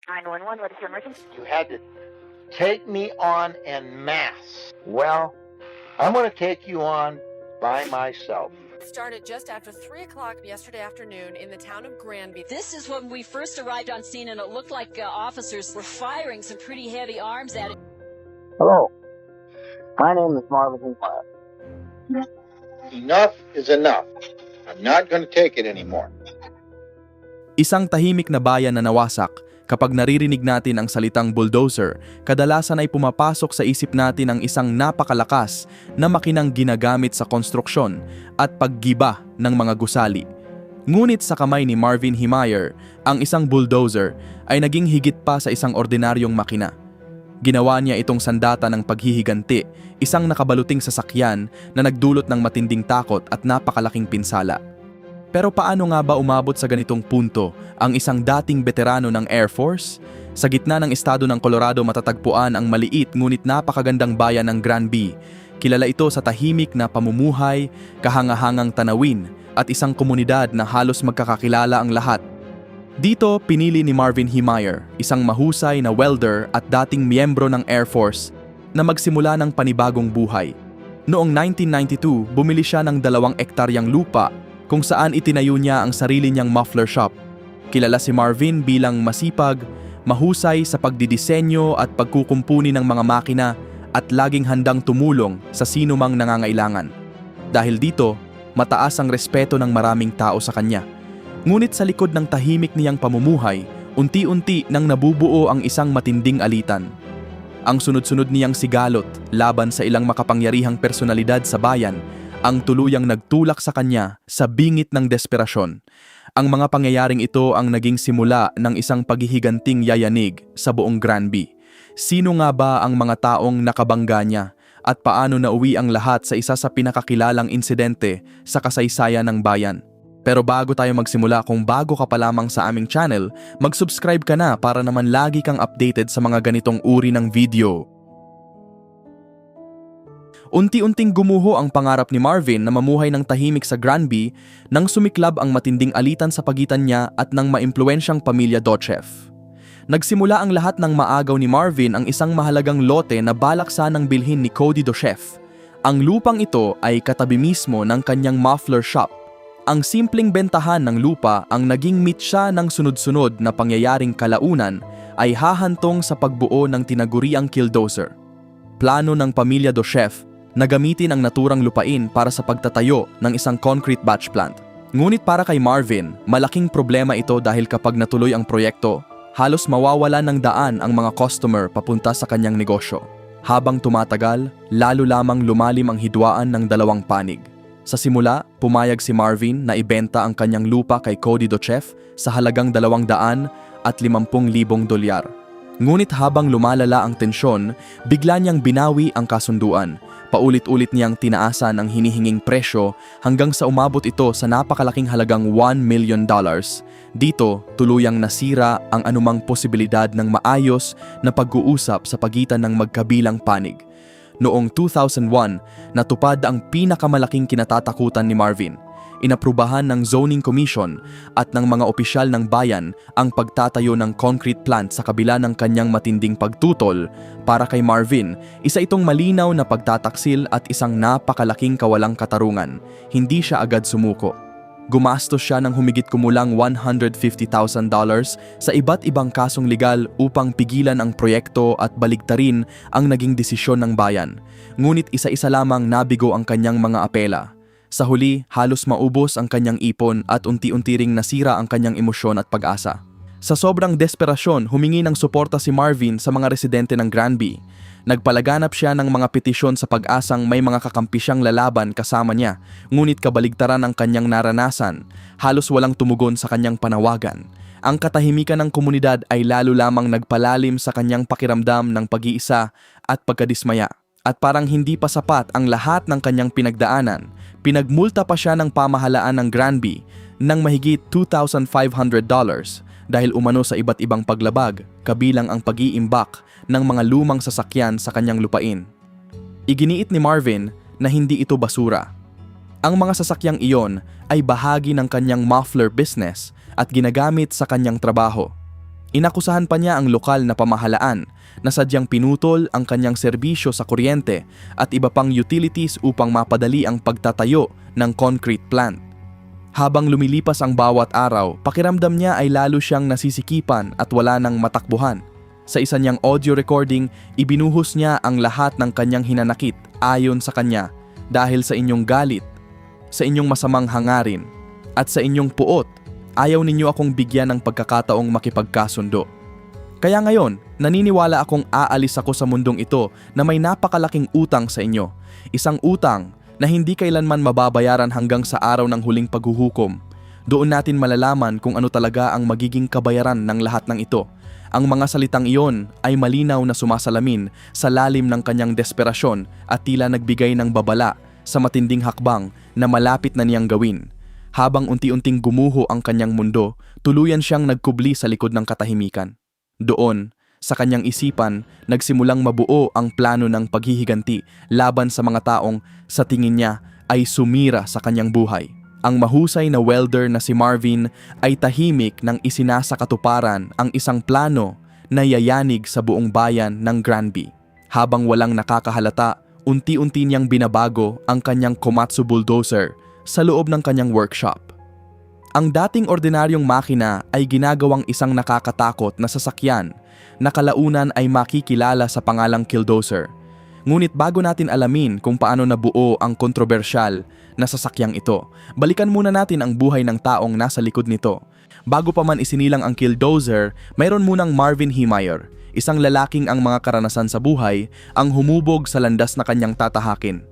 911, what is your emergency? You had to take me on en masse. Well, I'm going to take you on by myself. Started just after 3 o'clock yesterday afternoon in the town of Granby. This is when we first arrived on scene, and it looked like officers were firing some pretty heavy arms at it. Hello, my name is Marvin Hinkler. Enough is enough. I'm not going to take it anymore. Isang tahimik na bayan na nawasak. Kapag naririnig natin ang salitang bulldozer, kadalasan ay pumapasok sa isip natin ang isang napakalakas na makinang ginagamit sa konstruksyon at paggiba ng mga gusali. Ngunit sa kamay ni Marvin Himayer, ang isang bulldozer ay naging higit pa sa isang ordinaryong makina. Ginawa niya itong sandata ng paghihiganti, isang nakabaluting sasakyan na nagdulot ng matinding takot at napakalaking pinsala. Pero paano nga ba umabot sa ganitong punto ang isang dating veterano ng Air Force? Sa gitna ng estado ng Colorado matatagpuan ang maliit ngunit napakagandang bayan ng Granby. Kilala ito sa tahimik na pamumuhay, kahangahangang tanawin at isang komunidad na halos magkakakilala ang lahat. Dito pinili ni Marvin Himayer, isang mahusay na welder at dating miyembro ng Air Force, na magsimula ng panibagong buhay. Noong 1992, bumili siya ng 2 ektaryang lupa kung saan itinayo niya ang sarili niyang muffler shop. Kilala si Marvin bilang masipag, mahusay sa pagdidisenyo at pagkukumpuni ng mga makina at laging handang tumulong sa sino mang nangangailangan. Dahil dito, mataas ang respeto ng maraming tao sa kanya. Ngunit sa likod ng tahimik niyang pamumuhay, unti-unti nang nabubuo ang isang matinding alitan. Ang sunod-sunod niyang sigalot laban sa ilang makapangyarihang personalidad sa bayan ang tuluyang nagtulak sa kanya sa bingit ng desperasyon. Ang mga pangyayaring ito ang naging simula ng isang paghihiganting yayanig sa buong Granby. Sino nga ba ang mga taong nakabangga niya at paano nauwi ang lahat sa isa sa pinakakilalang insidente sa kasaysayan ng bayan? Pero bago tayo magsimula, kung bago ka pa lamang sa aming channel, mag-subscribe ka na para naman lagi kang updated sa mga ganitong uri ng video. Unti-unting gumuho ang pangarap ni Marvin na mamuhay ng tahimik sa Granby nang sumiklab ang matinding alitan sa pagitan niya at ng maimpluwensyang pamilya Dochev. Nagsimula ang lahat ng maagaw ni Marvin ang isang mahalagang lote na balak sanang bilhin ni Cody Dochev. Ang lupang ito ay katabi mismo ng kanyang muffler shop. Ang simpleng bentahan ng lupa ang naging mitsa ng sunod-sunod na pangyayaring kalaunan ay hahantong sa pagbuo ng tinaguriang killdozer. Plano ng pamilya Dochev na gamitin ang naturang lupain para sa pagtatayo ng isang concrete batch plant. Ngunit para kay Marvin, malaking problema ito dahil kapag natuloy ang proyekto, halos mawawala ng daan ang mga customer papunta sa kanyang negosyo. Habang tumatagal, lalo lamang lumalim ang hidwaan ng 2 panig. Sa simula, pumayag si Marvin na ibenta ang kanyang lupa kay Cody Dochev sa halagang $250,000. Ngunit habang lumalala ang tensyon, bigla niyang binawi ang kasunduan. Paulit-ulit niyang tinaasan ang hinihinging presyo hanggang sa umabot ito sa napakalaking halagang $1 million. Dito, tuluyang nasira ang anumang posibilidad ng maayos na pag-uusap sa pagitan ng magkabilang panig. Noong 2001, natupad ang pinakamalaking kinatatakutan ni Marvin. Inaprubahan ng Zoning Commission at ng mga opisyal ng bayan ang pagtatayo ng concrete plant sa kabila ng kanyang matinding pagtutol. Para kay Marvin, isa itong malinaw na pagtataksil at isang napakalaking kawalang katarungan. Hindi siya agad sumuko. Gumastos siya ng humigit kumulang $150,000 sa iba't ibang kasong legal upang pigilan ang proyekto at baligtarin ang naging desisyon ng bayan. Ngunit isa-isa lamang nabigo ang kanyang mga apela. Sa huli, halos maubos ang kanyang ipon at unti-unti ring nasira ang kanyang emosyon at pag-asa. Sa sobrang desperasyon, humingi ng suporta si Marvin sa mga residente ng Granby. Nagpalaganap siya ng mga petisyon sa pag-asang may mga kakampi siyang lalaban kasama niya, ngunit kabaligtaran ang kanyang naranasan. Halos walang tumugon sa kanyang panawagan. Ang katahimikan ng komunidad ay lalo lamang nagpalalim sa kanyang pakiramdam ng pag-iisa at pagkadismaya. At parang hindi pa sapat ang lahat ng kanyang pinagdaanan, pinagmulta pa siya ng pamahalaan ng Granby ng mahigit $2,500 dahil umano sa iba't ibang paglabag, kabilang ang pag-iimbak ng mga lumang sasakyan sa kanyang lupain. Iginiit ni Marvin na hindi ito basura. Ang mga sasakyang iyon ay bahagi ng kanyang muffler business at ginagamit sa kanyang trabaho. Inakusahan pa niya ang lokal na pamahalaan na sadyang pinutol ang kanyang serbisyo sa kuryente at iba pang utilities upang mapadali ang pagtatayo ng concrete plant. Habang lumilipas ang bawat araw, pakiramdam niya ay lalo siyang nasisikipan at wala nang matakbuhan. Sa isa niyang audio recording, ibinuhos niya ang lahat ng kanyang hinanakit ayon sa kanya dahil sa inyong galit, sa inyong masamang hangarin, at sa inyong puot. Ayaw ninyo akong bigyan ng pagkakataong makipagkasundo. Kaya ngayon, naniniwala akong aalis ako sa mundong ito na may napakalaking utang sa inyo. Isang utang na hindi kailanman mababayaran hanggang sa araw ng huling paghuhukom. Doon natin malalaman kung ano talaga ang magiging kabayaran ng lahat ng ito. Ang mga salitang iyon ay malinaw na sumasalamin sa lalim ng kanyang desperasyon at tila nagbigay ng babala sa matinding hakbang na malapit na niyang gawin. Habang unti-unting gumuho ang kanyang mundo, tuluyan siyang nagkubli sa likod ng katahimikan. Doon, sa kanyang isipan, nagsimulang mabuo ang plano ng paghihiganti laban sa mga taong sa tingin niya ay sumira sa kanyang buhay. Ang mahusay na welder na si Marvin ay tahimik nang isinasa katuparan ang isang plano na yayanig sa buong bayan ng Granby. Habang walang nakakahalata, unti-unti niyang binabago ang kanyang Komatsu bulldozer sa loob ng kanyang workshop. Ang dating ordinaryong makina ay ginagawang isang nakakatakot na sasakyan na kalaunan ay makikilala sa pangalang Killdozer. Ngunit bago natin alamin kung paano nabuo ang kontrobersyal na sasakyang ito, balikan muna natin ang buhay ng taong nasa likod nito. Bago pa man isinilang ang Killdozer, mayroon munang Marvin Heemeyer, isang lalaking ang mga karanasan sa buhay ang humubog sa landas na kanyang tatahakin.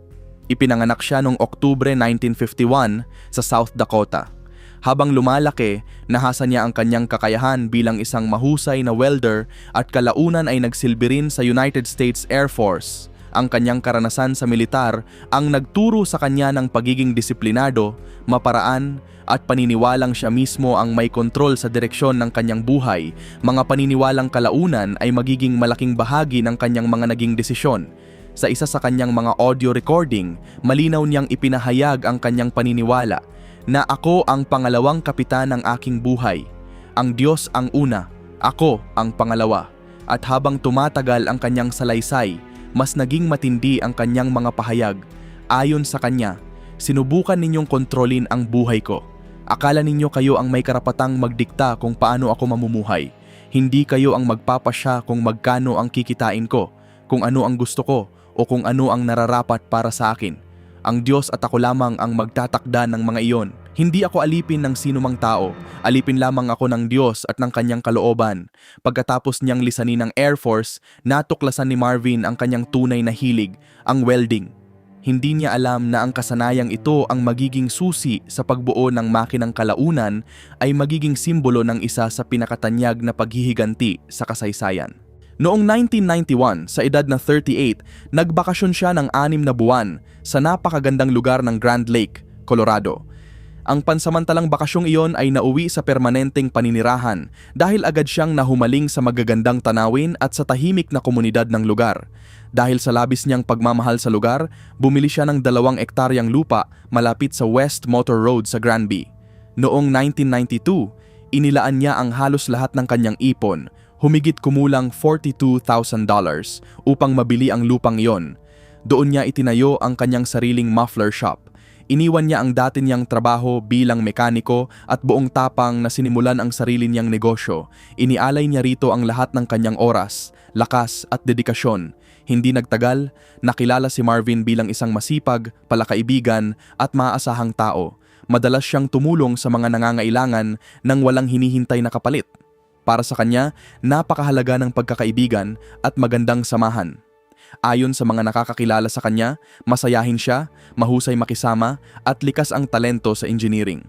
Ipinanganak siya noong Oktubre 1951 sa South Dakota. Habang lumalaki, nahasa niya ang kanyang kakayahan bilang isang mahusay na welder at kalaunan ay nagsilbi rin sa United States Air Force. Ang kanyang karanasan sa militar ang nagturo sa kanya ng pagiging disiplinado, maparaan at paniniwalang siya mismo ang may kontrol sa direksyon ng kanyang buhay. Mga paniniwalang kalaunan ay magiging malaking bahagi ng kanyang mga naging desisyon. Sa isa sa kanyang mga audio recording, malinaw niyang ipinahayag ang kanyang paniniwala na ako ang pangalawang kapitan ng aking buhay. Ang Diyos ang una, ako ang pangalawa. At habang tumatagal ang kanyang salaysay, mas naging matindi ang kanyang mga pahayag. Ayon sa kanya, sinubukan ninyong kontrolin ang buhay ko. Akala ninyo kayo ang may karapatang magdikta kung paano ako mamumuhay. Hindi kayo ang magpapasya kung magkano ang kikitain ko, kung ano ang gusto ko, o kung ano ang nararapat para sa akin. Ang Diyos at ako lamang ang magtatakda ng mga iyon. Hindi ako alipin ng sinumang tao. Alipin lamang ako ng Diyos at ng kanyang kalooban. Pagkatapos niyang lisanin ng Air Force, natuklasan ni Marvin ang kanyang tunay na hilig, ang welding. Hindi niya alam na ang kasanayang ito ang magiging susi sa pagbuo ng makinang kalaunan ay magiging simbolo ng isa sa pinakatanyag na paghihiganti sa kasaysayan. Noong 1991, sa edad na 38, nagbakasyon siya ng 6 na buwan sa napakagandang lugar ng Grand Lake, Colorado. Ang pansamantalang bakasyong iyon ay nauwi sa permanenteng paninirahan dahil agad siyang nahumaling sa magagandang tanawin at sa tahimik na komunidad ng lugar. Dahil sa labis niyang pagmamahal sa lugar, bumili siya ng 2 ektaryang lupa malapit sa West Motor Road sa Granby. Noong 1992, inilaan niya ang halos lahat ng kanyang ipon, humigit kumulang $42,000 upang mabili ang lupang iyon. Doon niya itinayo ang kanyang sariling muffler shop. Iniwan niya ang dati niyang trabaho bilang mekaniko at buong tapang na sinimulan ang sarili niyang negosyo. Inialay niya rito ang lahat ng kanyang oras, lakas at dedikasyon. Hindi nagtagal, nakilala si Marvin bilang isang masipag, palakaibigan at maaasahang tao. Madalas siyang tumulong sa mga nangangailangan nang walang hinihintay na kapalit. Para sa kanya, napakahalaga ng pagkakaibigan at magandang samahan. Ayon sa mga nakakakilala sa kanya, masayahin siya, mahusay makisama at likas ang talento sa engineering.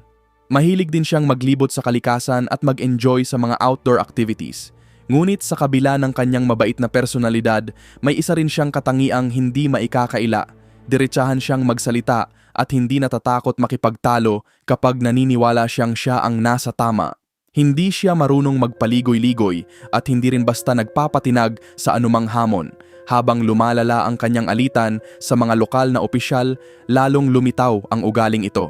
Mahilig din siyang maglibot sa kalikasan at mag-enjoy sa mga outdoor activities. Ngunit sa kabila ng kanyang mabait na personalidad, may isa rin siyang katangiang hindi maikakaila. Diretsahan siyang magsalita at hindi natatakot makipagtalo kapag naniniwala siyang siya ang nasa tama. Hindi siya marunong magpaligoy-ligoy at hindi rin basta nagpapatinag sa anumang hamon. Habang lumalala ang kanyang alitan sa mga lokal na opisyal, lalong lumitaw ang ugaling ito.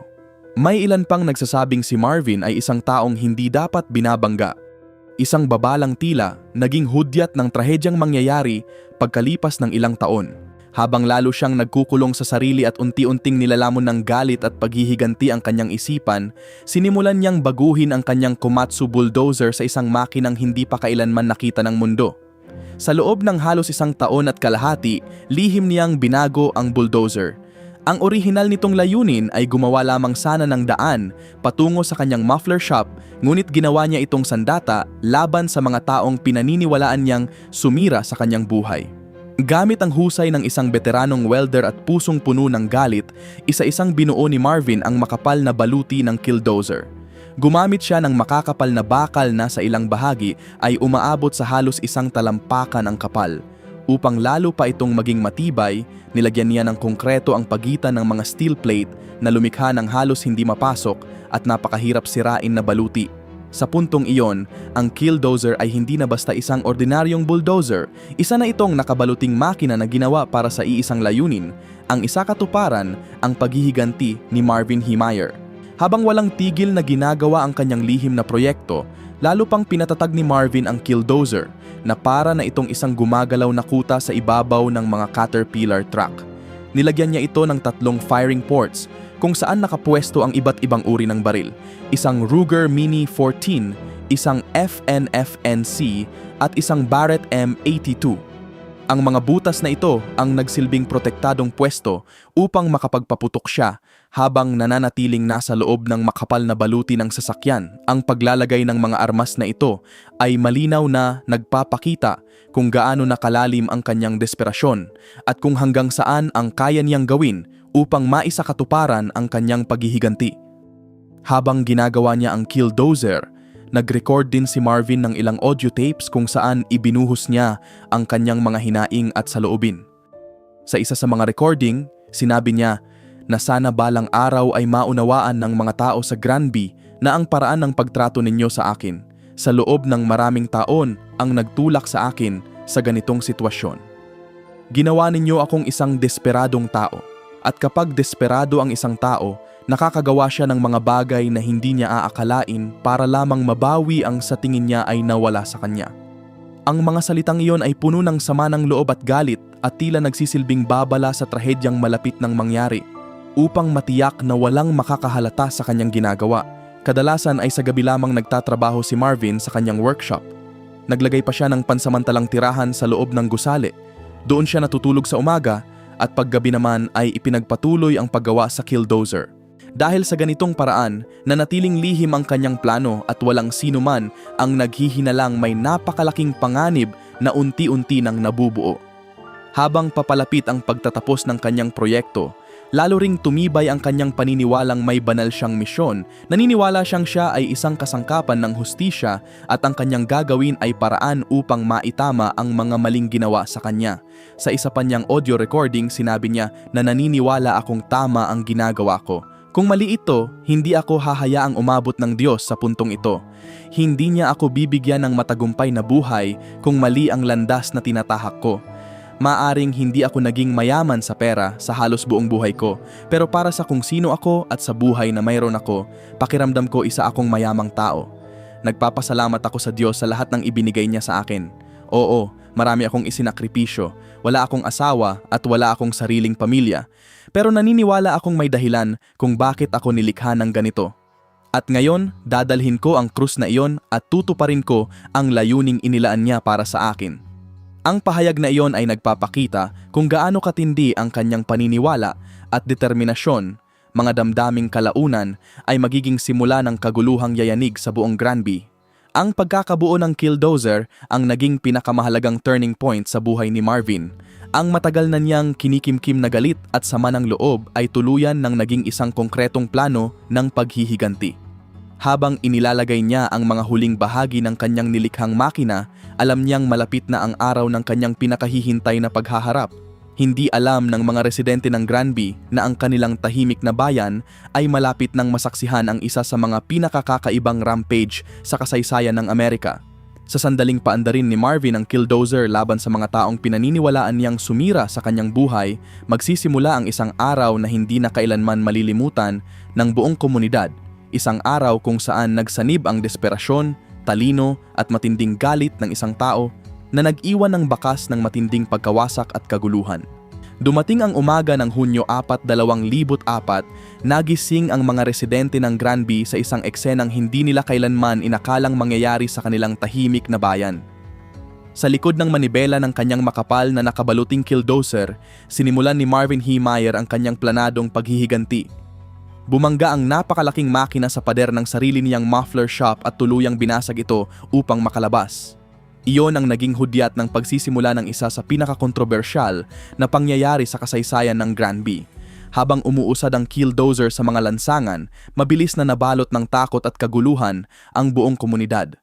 May ilan pang nagsasabing si Marvin ay isang taong hindi dapat binabangga. isang babalang tila naging hudyat ng trahedyang mangyayari pagkalipas ng ilang taon. Habang lalo siyang nagkukulong sa sarili at unti-unting nilalamon ng galit at paghihiganti ang kanyang isipan, sinimulan niyang baguhin ang kanyang Komatsu bulldozer sa isang makinang hindi pa kailanman nakita ng mundo. Sa loob ng halos 1 taon at kalahati, lihim niyang binago ang bulldozer. Ang orihinal nitong layunin ay gumawa lamang sana ng daan patungo sa kanyang muffler shop, ngunit ginawa niya itong sandata laban sa mga taong pinaniniwalaan niyang sumira sa kanyang buhay. Gamit ang husay ng isang veteranong welder at pusong puno ng galit, isa-isang binuo ni Marvin ang makapal na baluti ng killdozer. Gumamit siya ng makakapal na bakal na sa ilang bahagi ay umaabot sa halos 1 talampakan ang kapal. Upang lalo pa itong maging matibay, nilagyan niya ng konkreto ang pagitan ng mga steel plate na lumikha ng halos hindi mapasok at napakahirap sirain na baluti. Sa puntong iyon, ang killdozer ay hindi na basta isang ordinaryong bulldozer, isa na itong nakabaluting makina na ginawa para sa iisang layunin, ang isa katuparan ang paghihiganti ni Marvin Heemeyer. Habang walang tigil na ginagawa ang kanyang lihim na proyekto, lalo pang pinatatag ni Marvin ang killdozer na para na itong isang gumagalaw na kuta sa ibabaw ng mga Caterpillar truck. Nilagyan niya ito ng 3 firing ports kung saan nakapwesto ang iba't ibang uri ng baril, isang Ruger Mini 14, isang FNFNC at isang Barrett M82. Ang mga butas na ito ang nagsilbing protektadong pwesto upang makapagpaputok siya habang nananatiling nasa loob ng makapal na baluti ng sasakyan. Ang paglalagay ng mga armas na ito ay malinaw na nagpapakita kung gaano nakalalim ang kanyang desperasyon at kung hanggang saan ang kaya niyang gawin upang maisakatuparan ang kanyang paghihiganti. Habang ginagawa niya ang killdozer, nag-record din si Marvin ng ilang audio tapes kung saan ibinuhos niya ang kanyang mga hinaing at saloobin. Sa isa sa mga recording, sinabi niya na sana balang araw ay maunawaan ng mga tao sa Granby na ang paraan ng pagtrato ninyo sa akin sa loob ng maraming taon ang nagtulak sa akin sa ganitong sitwasyon. Ginawa ninyo akong isang desperadong tao, at kapag desperado ang isang tao, nakakagawa siya ng mga bagay na hindi niya aakalain para lamang mabawi ang sa tingin niya ay nawala sa kanya. Ang mga salitang iyon ay puno ng sama ng loob at galit at tila nagsisilbing babala sa trahedyang malapit ng mangyari upang matiyak na walang makakahalata sa kanyang ginagawa. Kadalasan ay sa gabi lamang nagtatrabaho si Marvin sa kanyang workshop. Naglagay pa siya ng pansamantalang tirahan sa loob ng gusali. Doon siya natutulog sa umaga at paggabi naman ay ipinagpatuloy ang paggawa sa killdozer. Dahil sa ganitong paraan, nanatiling lihim ang kanyang plano at walang sino man ang naghihinalang may napakalaking panganib na unti-unti nang nabubuo. Habang papalapit ang pagtatapos ng kanyang proyekto, lalo ring tumibay ang kanyang paniniwalang may banal siyang misyon. Naniniwala siya ay isang kasangkapan ng hustisya at ang kanyang gagawin ay paraan upang maitama ang mga maling ginawa sa kanya. Sa isa pa niyang audio recording, sinabi niya na naniniwala akong tama ang ginagawa ko. Kung mali ito, hindi ako hahayaang umabot ng Diyos sa puntong ito. Hindi niya ako bibigyan ng matagumpay na buhay kung mali ang landas na tinatahak ko. Maaring hindi ako naging mayaman sa pera sa halos buong buhay ko, pero para sa kung sino ako at sa buhay na mayroon ako, pakiramdam ko isa akong mayamang tao. Nagpapasalamat ako sa Diyos sa lahat ng ibinigay niya sa akin. Oo, marami akong isinakripisyo, wala akong asawa at wala akong sariling pamilya. Pero naniniwala akong may dahilan kung bakit ako nilikha ng ganito. At ngayon, dadalhin ko ang krus na iyon at tutuparin ko ang layuning inilaan niya para sa akin. Ang pahayag na iyon ay nagpapakita kung gaano katindi ang kanyang paniniwala at determinasyon. Mga damdaming kalaunan ay magiging simula ng kaguluhang yayanig sa buong Granby. Ang pagkakabuo ng killdozer ang naging pinakamahalagang turning point sa buhay ni Marvin. Ang matagal na niyang kinikimkim na galit at sama ng loob ay tuluyan ng naging isang konkretong plano ng paghihiganti. Habang inilalagay niya ang mga huling bahagi ng kanyang nilikhang makina, alam niyang malapit na ang araw ng kanyang pinakahihintay na paghaharap. Hindi alam ng mga residente ng Granby na ang kanilang tahimik na bayan ay malapit nang masaksihan ang isa sa mga pinakakakaibang rampage sa kasaysayan ng Amerika. Sa sandaling paandarin ni Marvin ang killdozer laban sa mga taong pinaniniwalaan niyang sumira sa kanyang buhay, magsisimula ang isang araw na hindi na kailanman malilimutan ng buong komunidad. Isang araw kung saan nagsanib ang desperasyon, talino at matinding galit ng isang tao na nag-iwan ng bakas ng matinding pagkawasak at kaguluhan. Dumating ang umaga ng Hunyo 4, 2004, nagising ang mga residente ng Granby sa isang eksenang hindi nila kailanman inakalang mangyayari sa kanilang tahimik na bayan. Sa likod ng manibela ng kanyang makapal na nakabaluting killdozer, sinimulan ni Marvin Heemeyer ang kanyang planadong paghihiganti. Bumangga ang napakalaking makina sa pader ng sarili niyang muffler shop at tuluyang binasag ito upang makalabas. Iyon ang naging hudyat ng pagsisimula ng isa sa pinakakontrobersyal na pangyayari sa kasaysayan ng Granby. Habang umuusad ang killdozer sa mga lansangan, mabilis na nabalot ng takot at kaguluhan ang buong komunidad.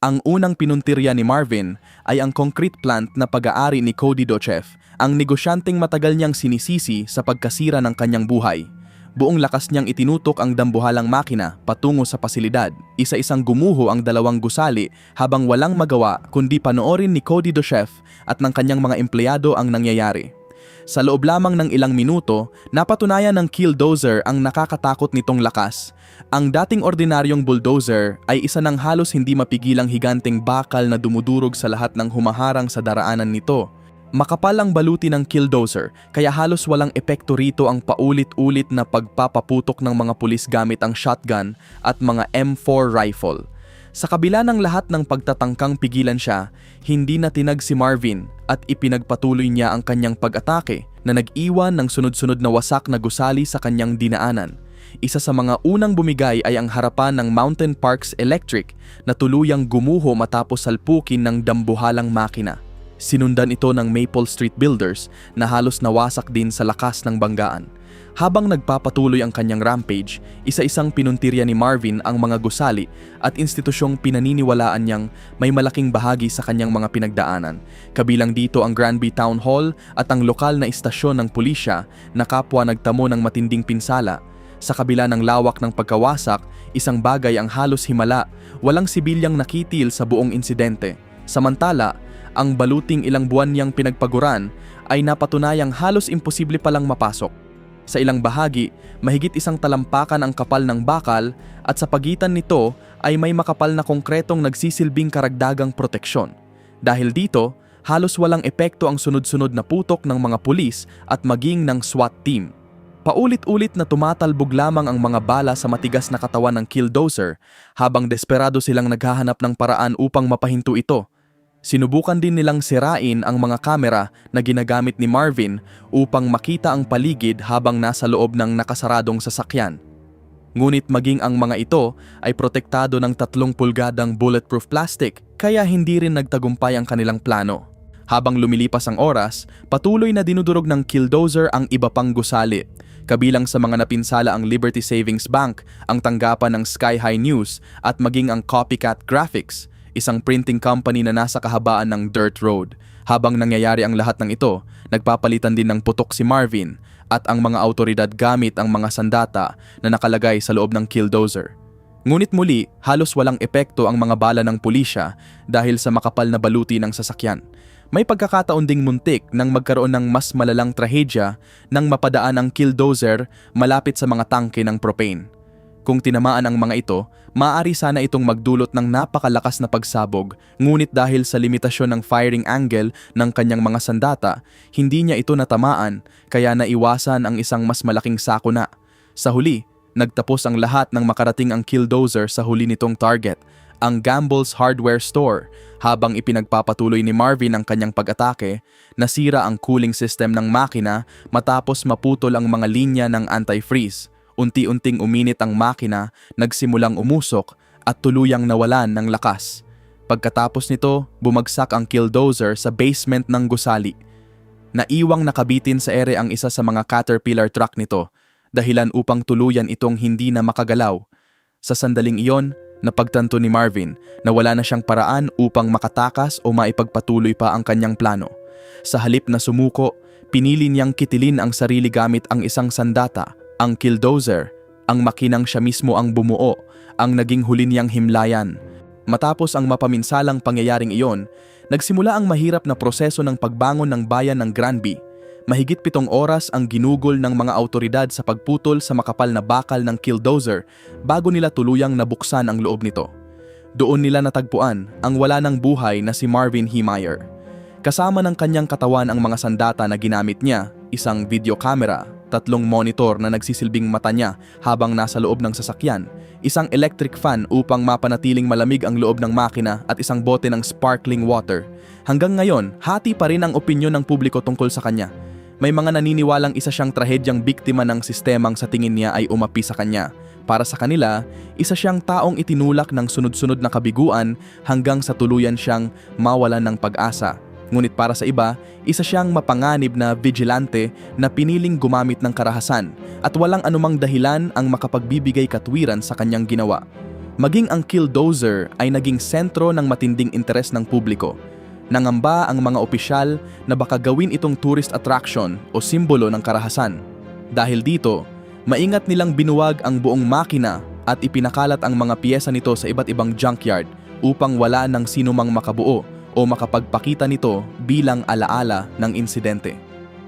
Ang unang pinuntirya ni Marvin ay ang concrete plant na pag-aari ni Cody Dochev, ang negosyanteng matagal niyang sinisisi sa pagkasira ng kanyang buhay. Buong lakas niyang itinutok ang dambuhalang makina patungo sa pasilidad. Isa-isang gumuho ang dalawang gusali habang walang magawa kundi panoorin ni Cody Dochev at ng kanyang mga empleyado ang nangyayari. Sa loob lamang ng ilang minuto, napatunayan ng killdozer ang nakakatakot nitong lakas. Ang dating ordinaryong bulldozer ay isa ng halos hindi mapigilang higanteng bakal na dumudurog sa lahat ng humaharang sa daraanan nito. Makapal ang baluti ng killdozer, kaya halos walang epekto rito ang paulit-ulit na pagpapaputok ng mga pulis gamit ang shotgun at mga M4 rifle. Sa kabila ng lahat ng pagtatangkang pigilan siya, hindi natinag si Marvin at ipinagpatuloy niya ang kanyang pag-atake na nag-iwan ng sunod-sunod na wasak na gusali sa kanyang dinaanan. Isa sa mga unang bumigay ay ang harapan ng Mountain Parks Electric na tuluyang gumuho matapos salpukin ng dambuhalang makina. Sinundan ito ng Maple Street Builders na halos nawasak din sa lakas ng banggaan. Habang nagpapatuloy ang kanyang rampage, isa-isang pinuntirya ni Marvin ang mga gusali at institusyong pinaniniwalaan niyang may malaking bahagi sa kanyang mga pinagdaanan. Kabilang dito ang Granby Town Hall at ang lokal na istasyon ng pulisya na kapwa nagtamo ng matinding pinsala. Sa kabila ng lawak ng pagkawasak, isang bagay ang halos himala, walang sibilyang nakitil sa buong insidente. Samantala, ang baluting ilang buwan niyang pinagpaguran ay napatunayang halos imposible palang mapasok. Sa ilang bahagi, mahigit isang talampakan ang kapal ng bakal at sa pagitan nito ay may makapal na konkretong nagsisilbing karagdagang proteksyon. Dahil dito, halos walang epekto ang sunod-sunod na putok ng mga pulis at maging ng SWAT team. Paulit-ulit na tumatalbog lamang ang mga bala sa matigas na katawan ng killdozer habang desperado silang naghahanap ng paraan upang mapahinto ito. Sinubukan din nilang sirain ang mga kamera na ginagamit ni Marvin upang makita ang paligid habang nasa loob ng nakasaradong sasakyan. Ngunit maging ang mga ito ay protektado ng 3 pulgadang bulletproof plastic kaya hindi rin nagtagumpay ang kanilang plano. Habang lumilipas ang oras, patuloy na dinudurog ng killdozer ang iba pang gusali. Kabilang sa mga napinsala ang Liberty Savings Bank, ang tanggapan ng Sky High News at maging ang Copycat Graphics, isang printing company na nasa kahabaan ng dirt road. Habang nangyayari ang lahat ng ito, nagpapalitan din ng putok si Marvin at ang mga autoridad gamit ang mga sandata na nakalagay sa loob ng killdozer. Ngunit muli, halos walang epekto ang mga bala ng pulisya dahil sa makapal na baluti ng sasakyan. May pagkakataon ding muntik nang magkaroon ng mas malalang trahedya nang mapadaan ang killdozer malapit sa mga tangke ng propane. Kung tinamaan ang mga ito, maaari sana itong magdulot ng napakalakas na pagsabog, ngunit dahil sa limitasyon ng firing angle ng kanyang mga sandata, hindi niya ito natamaan kaya naiwasan ang isang mas malaking sakuna. Sa huli, nagtapos ang lahat ng makarating ang killdozer sa huli nitong target, ang Gamble's Hardware Store. Habang ipinagpapatuloy ni Marvin ang kanyang pag-atake, nasira ang cooling system ng makina matapos maputol ang mga linya ng anti-freeze. Unti-unting uminit ang makina, nagsimulang umusok at tuluyang nawalan ng lakas. Pagkatapos nito, bumagsak ang killdozer sa basement ng gusali. Naiwang nakabitin sa ere ang isa sa mga Caterpillar truck nito, dahilan upang tuluyan itong hindi na makagalaw. Sa sandaling iyon, napagtanto ni Marvin na wala na siyang paraan upang makatakas o maipagpatuloy pa ang kanyang plano. Sa halip na sumuko, pinili niyang kitilin ang sarili gamit ang isang sandata, ang killdozer, ang makinang siya mismo ang bumuo, ang naging huli niyang himlayan. Matapos ang mapaminsalang pangyayaring iyon, nagsimula ang mahirap na proseso ng pagbangon ng bayan ng Granby. Mahigit 7 oras ang ginugol ng mga autoridad sa pagputol sa makapal na bakal ng killdozer bago nila tuluyang nabuksan ang loob nito. Doon nila natagpuan ang wala ng buhay na si Marvin Heemeyer. Kasama ng kanyang katawan ang mga sandata na ginamit niya, isang video camera, 3 monitor na nagsisilbing mata niya habang nasa loob ng sasakyan, isang electric fan upang mapanatiling malamig ang loob ng makina at isang bote ng sparkling water. Hanggang ngayon, hati pa rin ang opinyon ng publiko tungkol sa kanya. May mga naniniwalang isa siyang trahedyang biktima ng sistemang sa tingin niya ay umapi sa kanya. Para sa kanila, isa siyang taong itinulak ng sunod-sunod na kabiguan hanggang sa tuluyan siyang mawalan ng pag-asa. Ngunit para sa iba, isa siyang mapanganib na vigilante na piniling gumamit ng karahasan at walang anumang dahilan ang makapagbibigay katwiran sa kanyang ginawa. Maging ang killdozer ay naging sentro ng matinding interes ng publiko. Nangamba ang mga opisyal na baka gawin itong tourist attraction o simbolo ng karahasan. Dahil dito, maingat nilang binuwag ang buong makina at ipinakalat ang mga piyesa nito sa iba't ibang junkyard upang wala ng sinumang makabuo o makapagpakita nito bilang alaala ng insidente.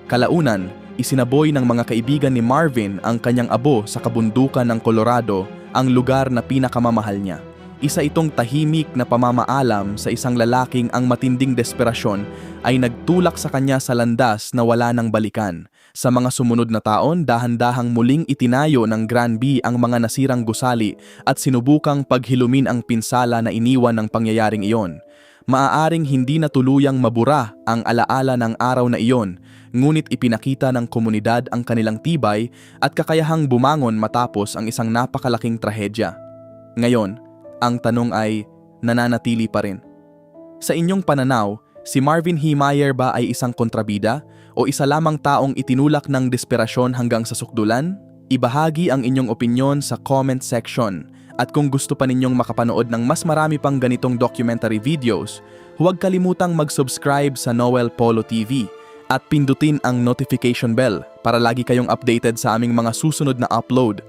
Kalaunan, isinaboy ng mga kaibigan ni Marvin ang kanyang abo sa kabundukan ng Colorado, ang lugar na pinakamamahal niya. Isa itong tahimik na pamamaalam sa isang lalaking ang matinding desperasyon ay nagtulak sa kanya sa landas na wala nang balikan. Sa mga sumunod na taon, dahan-dahang muling itinayo ng Granby ang mga nasirang gusali at sinubukang paghilumin ang pinsala na iniwan ng pangyayaring iyon. Maaaring hindi na tuluyang mabura ang alaala ng araw na iyon, ngunit ipinakita ng komunidad ang kanilang tibay at kakayahang bumangon matapos ang isang napakalaking trahedya. Ngayon, ang tanong ay, nananatili pa rin. Sa inyong pananaw, si Marvin Heemeyer ba ay isang kontrabida o isa lamang taong itinulak ng desperasyon hanggang sa sukdulan? Ibahagi ang inyong opinyon sa comment section. At kung gusto pa ninyong makapanood ng mas marami pang ganitong documentary videos, huwag kalimutang mag-subscribe sa Noel Polo TV at pindutin ang notification bell para lagi kayong updated sa aming mga susunod na upload.